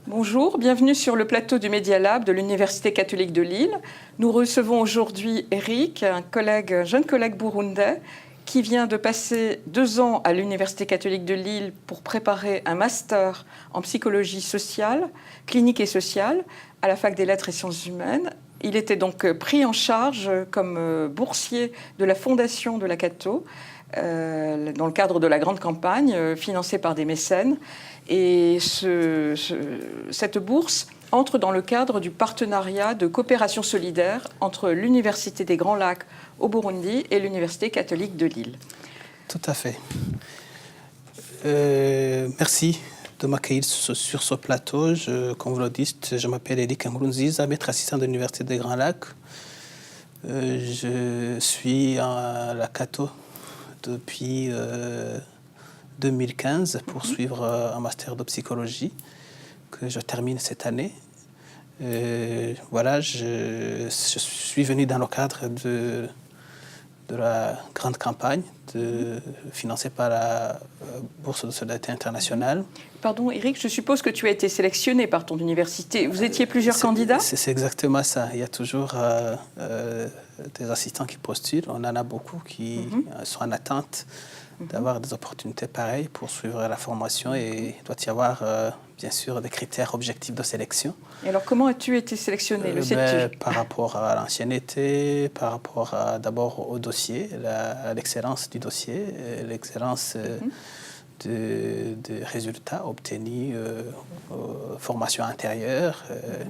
Bonjour, bienvenue sur le plateau du Media Lab de l'Université catholique de Lille. Nous recevons aujourd'hui Eric, un jeune collègue burundais qui vient de passer 2 ans à l'Université catholique de Lille pour préparer un master en psychologie sociale, clinique et sociale à la Fac des Lettres et Sciences Humaines. Il était donc pris en charge comme boursier de la Fondation de la Cato dans le cadre de la grande campagne financée par des mécènes. Et cette bourse entre dans le cadre du partenariat de coopération solidaire entre l'Université des Grands Lacs au Burundi et l'Université catholique de Lille. Tout à fait. Merci de m'accueillir sur ce plateau. Comme vous le dites, je m'appelle Eric Nkurunziza, maître assistant de l'Université des Grands Lacs. Je suis à la Cato depuis 2015 pour suivre un master de psychologie que je termine cette année. Voilà, je suis venu dans le cadre de la grande campagne financée par la Bourse de solidarité internationale. Pardon, Eric, je suppose que tu as été sélectionné par ton université. Vous étiez plusieurs candidats ? C'est exactement ça. Il y a toujours des assistants qui postulent. On en a beaucoup qui sont en attente d'avoir des opportunités pareilles pour suivre la formation et il doit y avoir bien sûr des critères objectifs de sélection. Et alors comment as-tu été sélectionné, le sais-tu ? Par rapport à l'ancienneté, par rapport d'abord au dossier, à l'excellence du dossier, l'excellence des résultats obtenus, formation intérieure,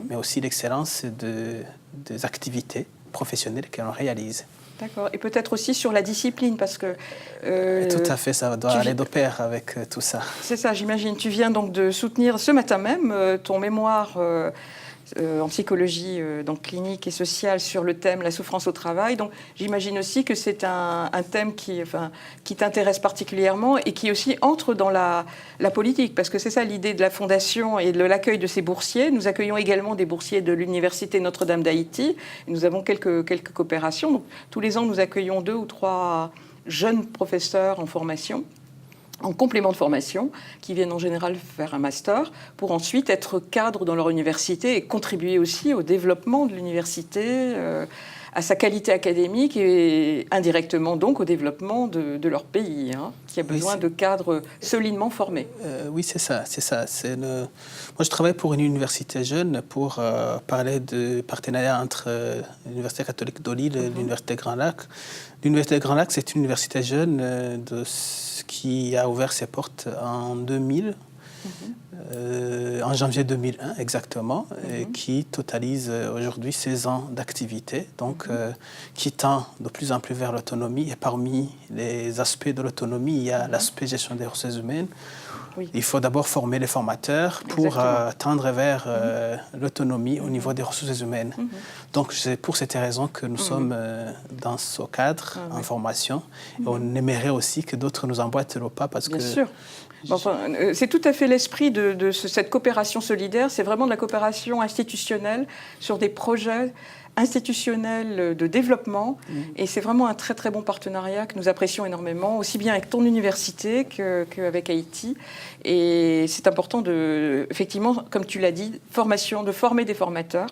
mais aussi l'excellence des activités professionnelles que l'on réalise. D'accord. Et peut-être aussi sur la discipline, parce que... tout à fait, ça doit aller de pair avec tout ça. C'est ça, j'imagine. Tu viens donc de soutenir ce matin même ton mémoire en psychologie donc clinique et sociale sur le thème la souffrance au travail. Donc j'imagine aussi que c'est un thème qui t'intéresse particulièrement et qui aussi entre dans la politique, parce que c'est ça l'idée de la Fondation et de l'accueil de ces boursiers. Nous accueillons également des boursiers de l'Université Notre-Dame d'Haïti. Nous avons quelques coopérations. Donc, tous les ans, nous accueillons 2 ou 3 jeunes professeurs en formation, en complément de formation, qui viennent en général faire un master, pour ensuite être cadres dans leur université et contribuer aussi au développement de l'université, à sa qualité académique et indirectement donc au développement de leur pays, qui a besoin de cadres solidement formés. Oui, c'est ça. Moi, je travaille pour une université jeune pour parler de partenariat entre l'Université catholique de Lille et l'Université Grand Lac. L'Université Grand Lac, c'est une université jeune qui a ouvert ses portes en 2000, en janvier 2001 exactement, et qui totalise aujourd'hui 16 ans d'activité, donc qui tend de plus en plus vers l'autonomie. Et parmi les aspects de l'autonomie, il y a l'aspect gestion des ressources humaines. Oui. Il faut d'abord former les formateurs pour tendre vers l'autonomie au niveau des ressources humaines. Donc c'est pour cette raison que nous sommes dans ce cadre en formation. Et on aimerait aussi que d'autres nous emboîtent le pas parce Bien sûr. Enfin, c'est tout à fait l'esprit de cette coopération solidaire. C'est vraiment de la coopération institutionnelle sur des projets institutionnels de développement. Et c'est vraiment un très très bon partenariat que nous apprécions énormément, aussi bien avec ton université qu'avec Haïti. Et c'est important effectivement, comme tu l'as dit, de former des formateurs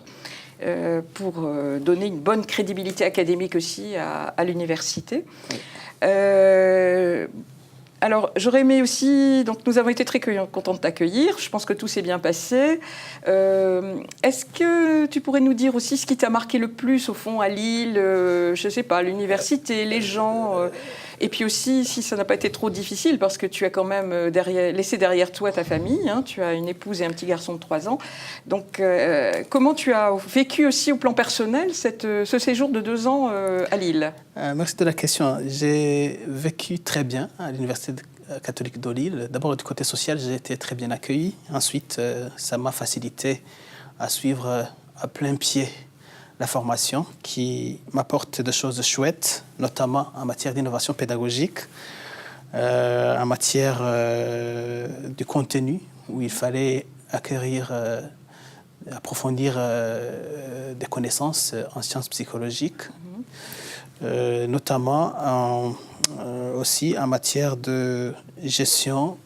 pour donner une bonne crédibilité académique aussi à l'université. Alors, j'aurais aimé aussi... Donc, nous avons été très contents de t'accueillir. Je pense que tout s'est bien passé. Est-ce que tu pourrais nous dire aussi ce qui t'a marqué le plus, au fond, à Lille, je ne sais pas, l'université, les gens et puis aussi, si ça n'a pas été trop difficile, parce que tu as quand même laissé derrière toi ta famille. Tu as une épouse et un petit garçon de 3 ans. Donc, comment tu as vécu aussi au plan personnel ce séjour de 2 ans à Lille ? Merci de la question. J'ai vécu très bien à l'Université catholique de Lille. D'abord, du côté social, j'ai été très bien accueilli. Ensuite, ça m'a facilité à suivre à plein pied la formation qui m'apporte des choses chouettes, notamment en matière d'innovation pédagogique, en matière du contenu, où il fallait acquérir, approfondir des connaissances en sciences psychologiques, notamment aussi en matière de gestion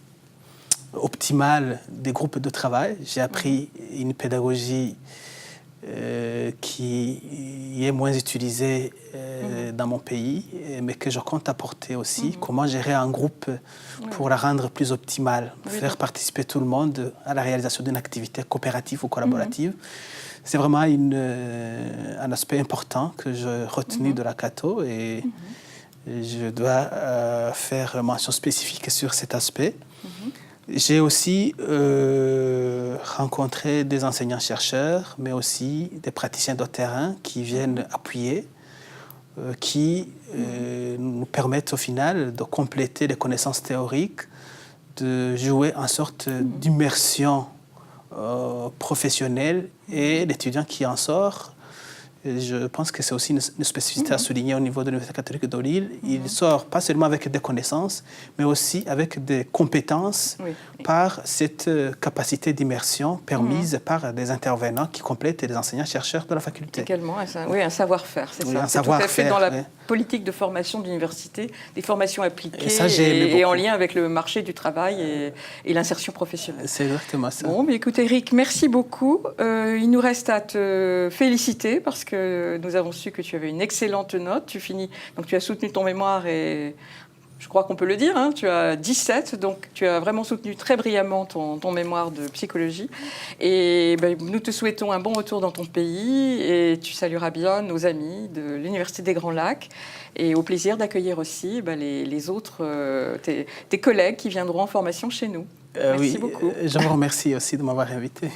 optimale des groupes de travail. J'ai appris une pédagogie qui est moins utilisée dans mon pays, mais que je compte apporter aussi. Comment gérer un groupe pour la rendre plus optimale, faire participer tout le monde à la réalisation d'une activité coopérative ou collaborative. C'est vraiment un aspect important que j'ai retenu de la Cato et je dois faire mention spécifique sur cet aspect. J'ai aussi rencontré des enseignants-chercheurs, mais aussi des praticiens de terrain qui viennent appuyer, qui nous permettent au final de compléter les connaissances théoriques, de jouer en sorte d'immersion professionnelle et l'étudiant qui en sort. Et je pense que c'est aussi une spécificité à souligner au niveau de l'Université catholique de Lille. Il sort pas seulement avec des connaissances, mais aussi avec des compétences par cette capacité d'immersion permise par des intervenants qui complètent les enseignants-chercheurs de la faculté. Également, un savoir-faire, c'est ça. Un c'est tout à fait dans la oui. politique de formation de l'université, des formations appliquées Et ça, et en lien avec le marché du travail et l'insertion professionnelle. C'est exactement ça. Bon, mais écoute Eric, merci beaucoup. Il nous reste à te féliciter parce que nous avons su que tu avais une excellente note. Donc tu as soutenu ton mémoire et je crois qu'on peut le dire, tu as 17, donc tu as vraiment soutenu très brillamment ton mémoire de psychologie. Et nous te souhaitons un bon retour dans ton pays et tu salueras bien nos amis de l'Université des Grands Lacs et au plaisir d'accueillir aussi les autres, tes collègues qui viendront en formation chez nous. Merci beaucoup. Je vous remercie aussi de m'avoir invité.